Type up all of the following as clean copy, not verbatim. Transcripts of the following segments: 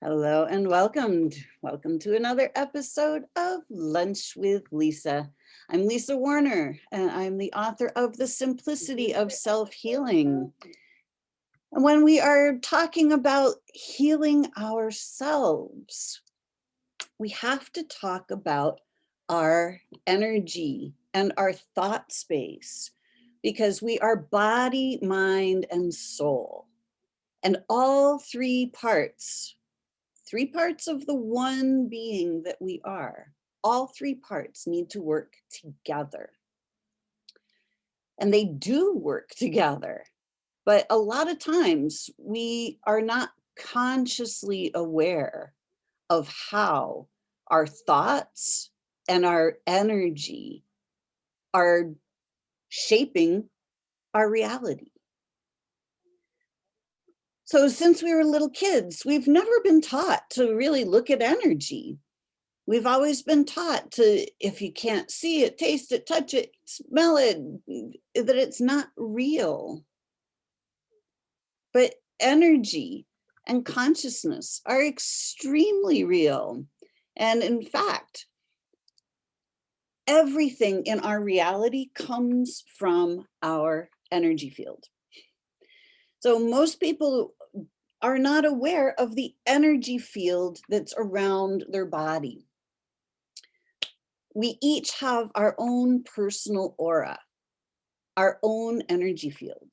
Hello and welcome. Welcome to another episode of Lunch with Lisa. I'm Lisa Warner, and I'm the author of The Simplicity of Self-Healing. And when we are talking about healing ourselves, we have to talk about our energy and our thought space because we are body, mind, and soul. And all three parts of the one being that we are, all three parts need to work together. And they do work together. But a lot of times we are not consciously aware of how our thoughts and our energy are shaping our reality. So since we were little kids, we've never been taught to really look at energy. We've always been taught to, if you can't see it, taste it, touch it, smell it, that it's not real. But energy and consciousness are extremely real. And in fact, everything in our reality comes from our energy field. So most people are not aware of the energy field that's around their body. We each have our own personal aura, our own energy field.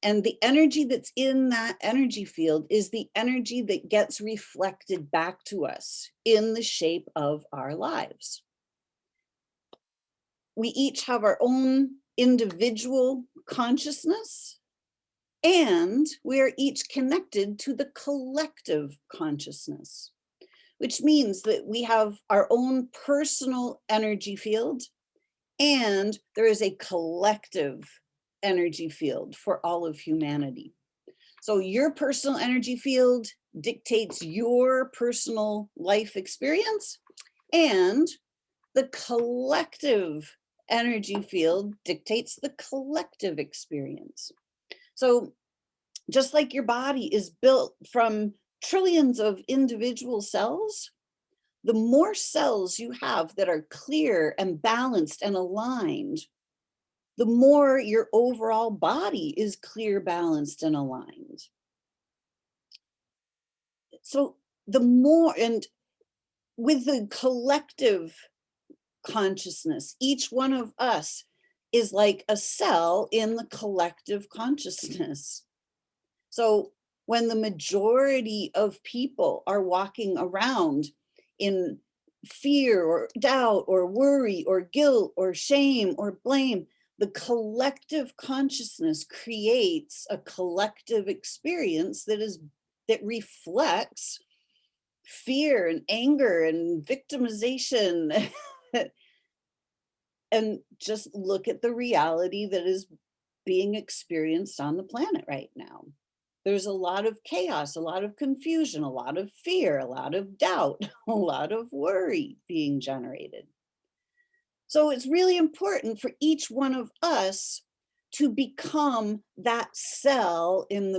And the energy that's in that energy field is the energy that gets reflected back to us in the shape of our lives. We each have our own individual consciousness, and we are each connected to the collective consciousness, which means that we have our own personal energy field, and there is a collective energy field for all of humanity. So your personal energy field dictates your personal life experience, and the collective energy field dictates the collective experience. So just like your body is built from trillions of individual cells, the more cells you have that are clear and balanced and aligned, the more your overall body is clear, balanced, and aligned. So the more, and with the collective consciousness, each one of us is like a cell in the collective consciousness. So when the majority of people are walking around in fear or doubt or worry or guilt or shame or blame, the collective consciousness creates a collective experience that reflects fear and anger and victimization. And just look at the reality that is being experienced on the planet right now. There's a lot of chaos, a lot of confusion, a lot of fear, a lot of doubt, a lot of worry being generated. So it's really important for each one of us to become that cell in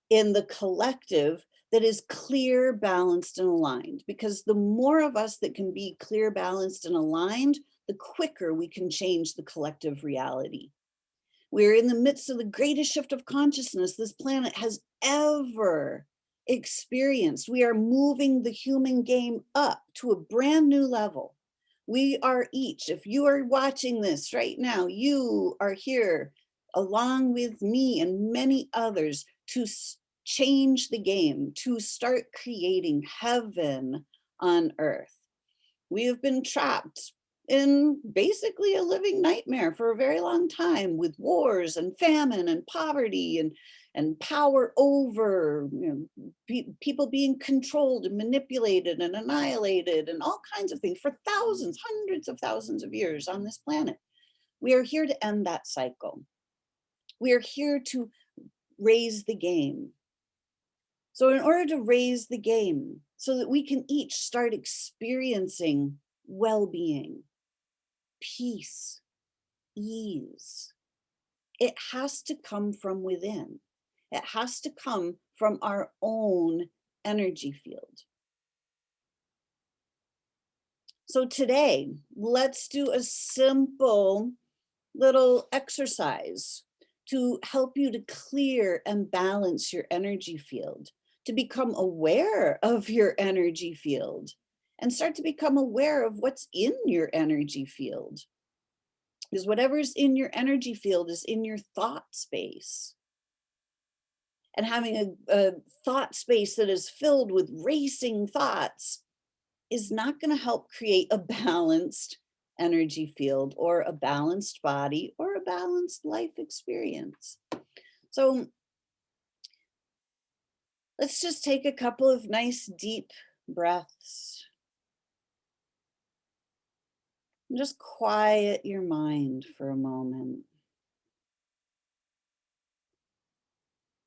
the collective that is clear, balanced, and aligned. Because the more of us that can be clear, balanced, and aligned, the quicker we can change the collective reality. We're in the midst of the greatest shift of consciousness this planet has ever experienced. We are moving the human game up to a brand new level. We are each, if you are watching this right now, you are here along with me and many others to change the game, to start creating heaven on earth. We have been trapped in basically a living nightmare for a very long time, with wars and famine and poverty and power over, people being controlled and manipulated and annihilated and all kinds of things for thousands, hundreds of thousands of years on this planet. We are here to end that cycle. We are here to raise the game. So in order to raise the game so that we can each start experiencing well-being, peace, ease, it has to come from within. It has to come from our own energy field. So today, let's do a simple little exercise to help you to clear and balance your energy field, to become aware of your energy field and start to become aware of what's in your energy field. Because whatever's in your energy field is in your thought space. And having a thought space that is filled with racing thoughts is not going to help create a balanced energy field or a balanced body or a balanced life experience. So let's just take a couple of nice deep breaths. And just quiet your mind for a moment.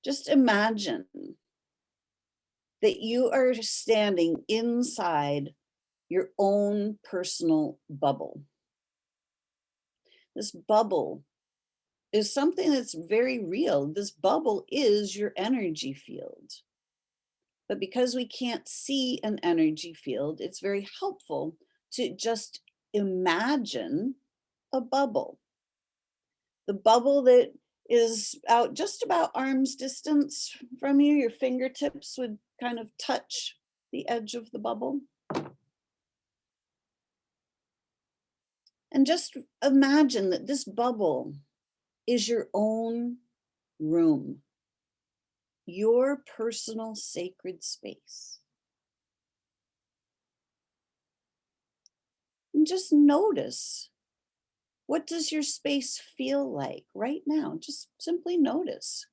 Just imagine that you are standing inside your own personal bubble. This bubble is something that's very real. This bubble is your energy field. But because we can't see an energy field, it's very helpful to just imagine a bubble. The bubble that is out just about arm's distance from you, your fingertips would kind of touch the edge of the bubble. And just imagine that this bubble is your own room, your personal sacred space. And just notice, what does your space feel like right now? Just simply notice.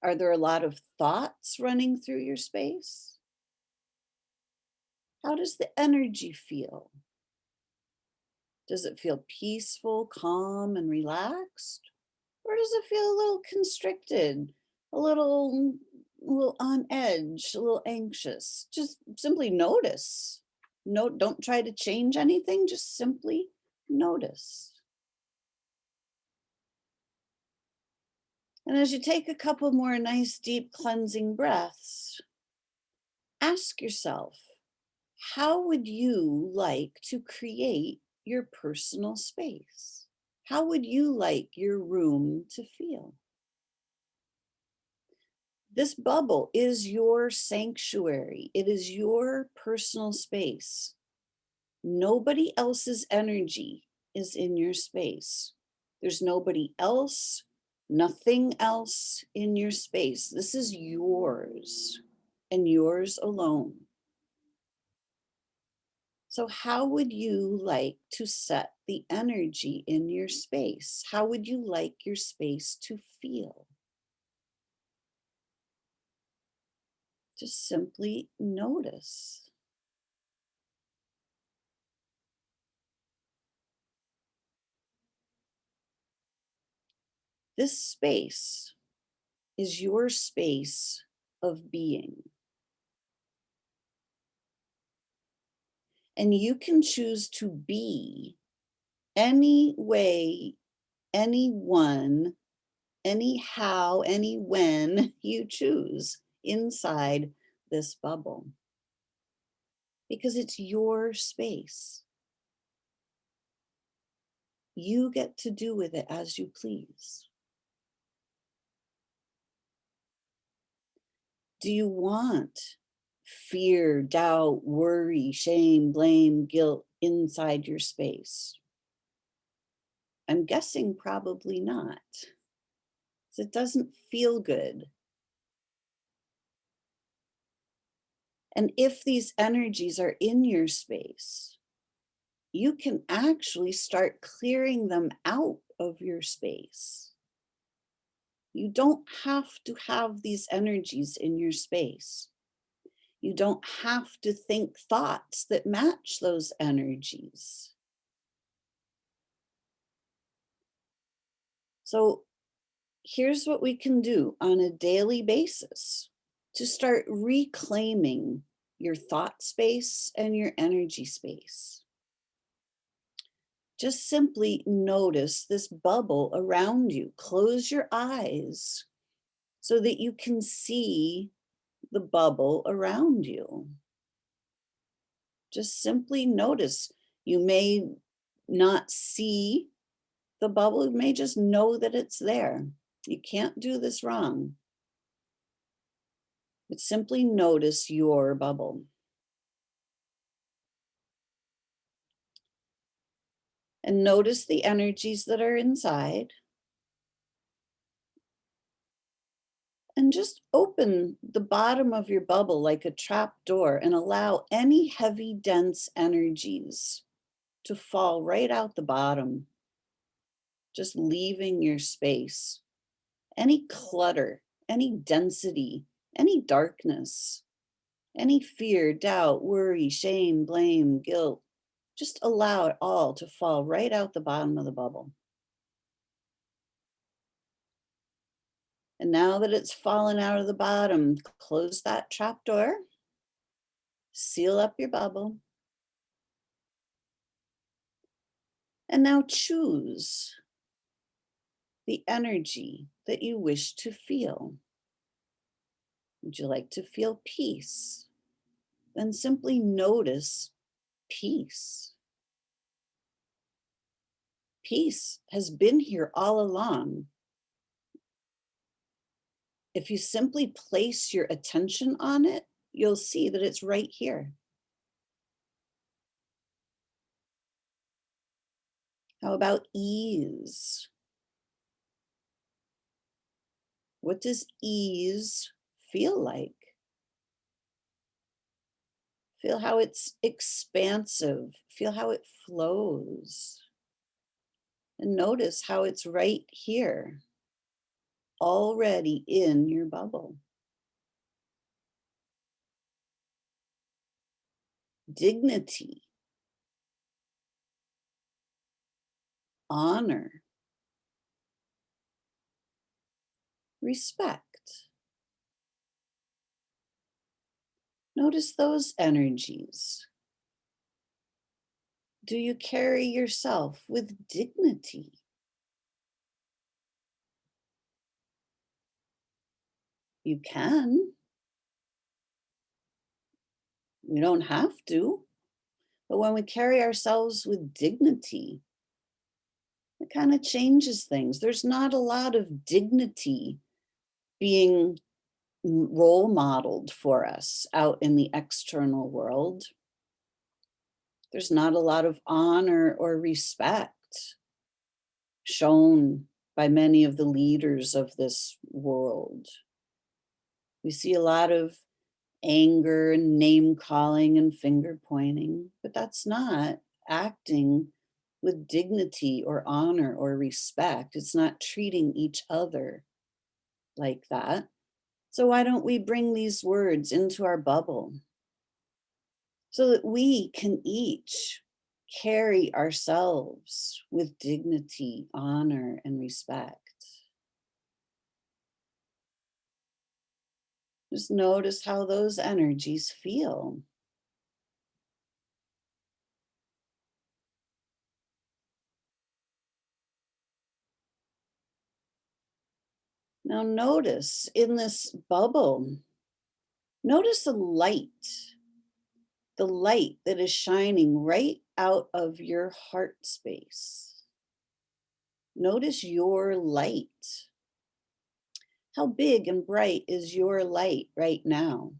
Are there a lot of thoughts running through your space? How does the energy feel? Does it feel peaceful, calm, and relaxed? Or does it feel a little constricted, a little on edge, a little anxious? Just simply notice. No, don't try to change anything, just simply notice. And as you take a couple more nice, deep cleansing breaths, ask yourself, how would you like to create your personal space? How would you like your room to feel? This bubble is your sanctuary. It is your personal space. Nobody else's energy is in your space. There's nobody else, nothing else in your space. This is yours and yours alone. So, how would you like to set the energy in your space? How would you like your space to feel? Just simply notice. This space is your space of being. And you can choose to be any way, anyone, anyhow, any when you choose inside this bubble. Because it's your space. You get to do with it as you please. Do you want fear, doubt, worry, shame, blame, guilt inside your space? I'm guessing probably not. 'Cause it doesn't feel good. And if these energies are in your space, you can actually start clearing them out of your space. You don't have to have these energies in your space. You don't have to think thoughts that match those energies. So here's what we can do on a daily basis to start reclaiming your thought space and your energy space. Just simply notice this bubble around you. Close your eyes so that you can see the bubble around you. Just simply notice. You may not see the bubble, you may just know that it's there. You can't do this wrong. But simply notice your bubble. And notice the energies that are inside. And just open the bottom of your bubble like a trap door and allow any heavy, dense energies to fall right out the bottom, just leaving your space. Any clutter, any density, any darkness, any fear, doubt, worry, shame, blame, guilt, just allow it all to fall right out the bottom of the bubble. And now that it's fallen out of the bottom, close that trap door, seal up your bubble, and now choose the energy that you wish to feel. Would you like to feel peace? Then simply notice peace. Peace has been here all along. If you simply place your attention on it, you'll see that it's right here. How about ease? What does ease feel like? Feel how it's expansive. Feel how it flows. And notice how it's right here, already in your bubble. Dignity, honor, respect. Notice those energies. Do you carry yourself with dignity? You can. We don't have to. But when we carry ourselves with dignity, it kind of changes things. There's not a lot of dignity being role modeled for us out in the external world. There's not a lot of honor or respect shown by many of the leaders of this world. We see a lot of anger and name calling and finger pointing, but that's not acting with dignity or honor or respect. It's not treating each other like that. So, why don't we bring these words into our bubble so that we can each carry ourselves with dignity, honor, and respect? Just notice how those energies feel. Now, notice in this bubble, notice the light that is shining right out of your heart space. Notice your light. How big and bright is your light right now?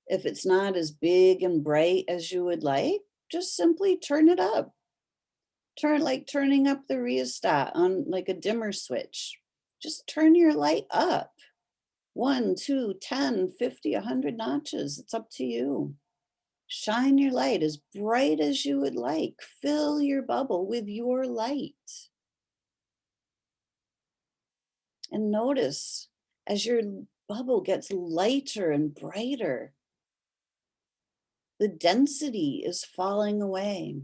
If it's not as big and bright as you would like, just simply turn it up. Turn like turning up the rheostat on like a dimmer switch. Just turn your light up. 1, 2, 10, 50, 100 notches. It's up to you. Shine your light as bright as you would like. Fill your bubble with your light. And notice as your bubble gets lighter and brighter, the density is falling away.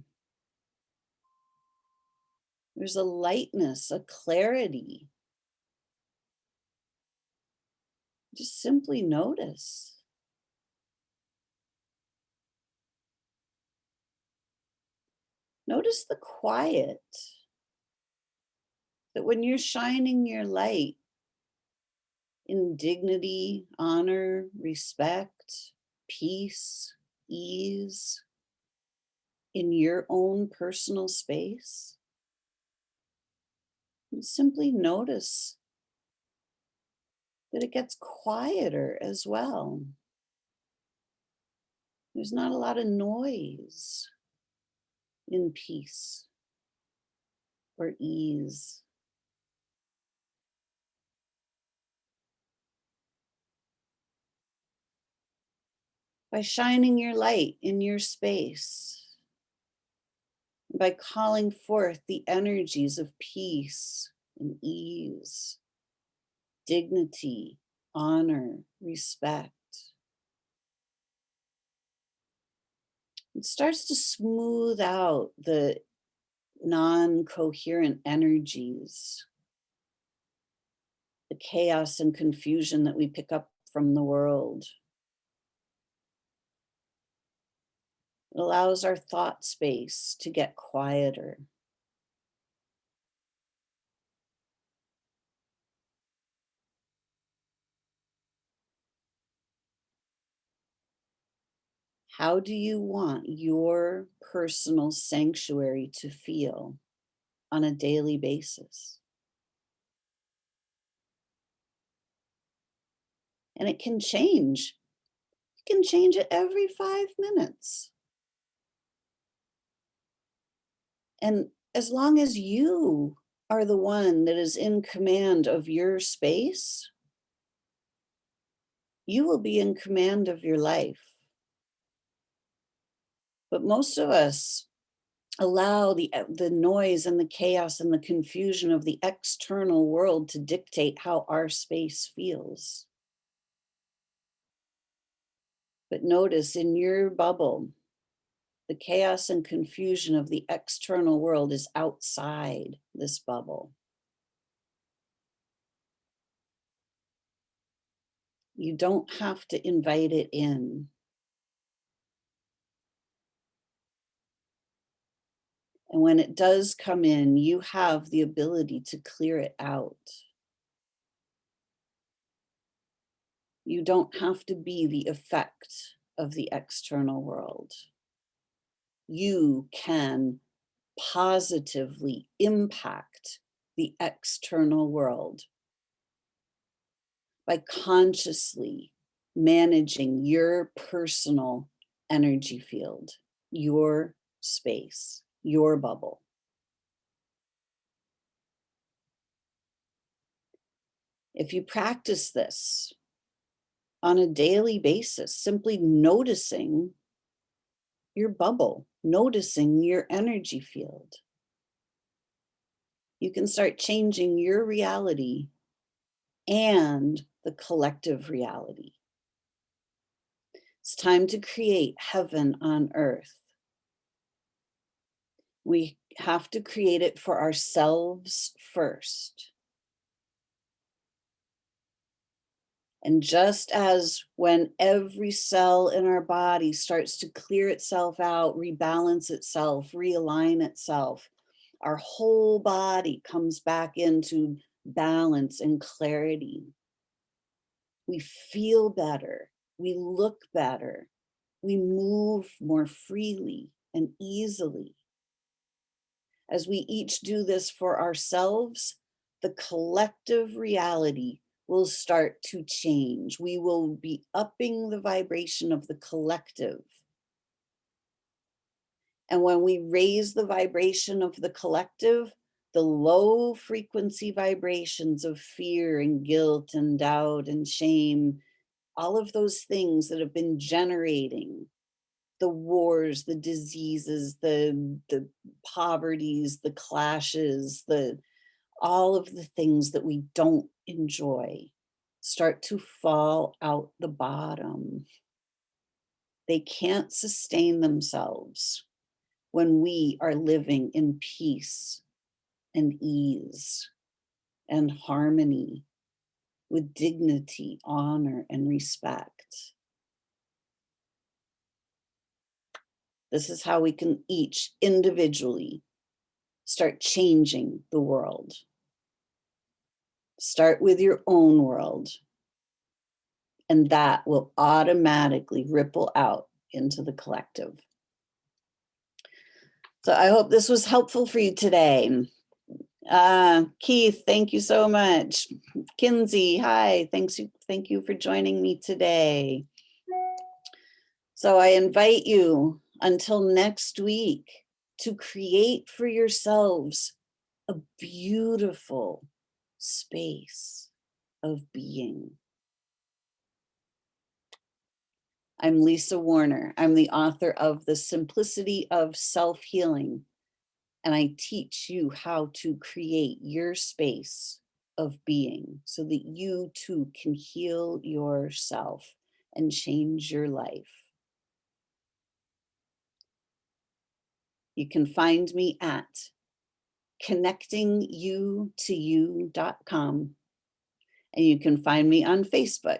There's a lightness, a clarity. Just simply notice. Notice the quiet that when you're shining your light in dignity, honor, respect, peace, ease, in your own personal space. And simply notice that it gets quieter as well. There's not a lot of noise in peace or ease. By shining your light in your space, by calling forth the energies of peace and ease, dignity, honor, respect, it starts to smooth out the non coherent energies, the chaos and confusion that we pick up from the world. It allows our thought space to get quieter. How do you want your personal sanctuary to feel on a daily basis? And it can change. You can change it every 5 minutes. And as long as you are the one that is in command of your space, you will be in command of your life. But most of us allow the noise and the chaos and the confusion of the external world to dictate how our space feels. But notice in your bubble, the chaos and confusion of the external world is outside this bubble. You don't have to invite it in. And when it does come in, you have the ability to clear it out. You don't have to be the effect of the external world. You can positively impact the external world by consciously managing your personal energy field, your space, your bubble. If you practice this on a daily basis, simply noticing your bubble, noticing your energy field, you can start changing your reality and the collective reality. It's time to create heaven on earth. We have to create it for ourselves first. And just as when every cell in our body starts to clear itself out, rebalance itself, realign itself, our whole body comes back into balance and clarity. We feel better, we look better, we move more freely and easily. As we each do this for ourselves, the collective reality will start to change. We will be upping the vibration of the collective. And when we raise the vibration of the collective, the low frequency vibrations of fear and guilt and doubt and shame, all of those things that have been generating the wars, the diseases, the poverties, the clashes, all of the things that we don't enjoy start to fall out the bottom. They can't sustain themselves when we are living in peace and ease and harmony with dignity, honor, and respect. This is how we can each individually start changing the world. Start with your own world And that will automatically ripple out into the collective. So I hope this was helpful for you today. Keith, thank you so much. Kinsey, hi, thank you for joining me today. So I invite you until next week to create for yourselves a beautiful space of being. I'm Lisa Warner. I'm the author of The Simplicity of Self-Healing, and I teach you how to create your space of being so that you too can heal yourself and change your life. You can find me at connectingyoutoyou.com, and you can find me on Facebook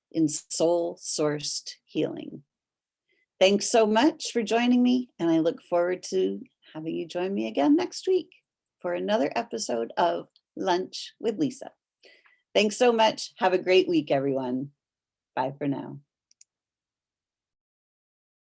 in Soul Sourced Healing. Thanks so much for joining me, and I look forward to having you join me again next week for another episode of Lunch with Lisa. Thanks so much. Have a great week, everyone. Bye for now.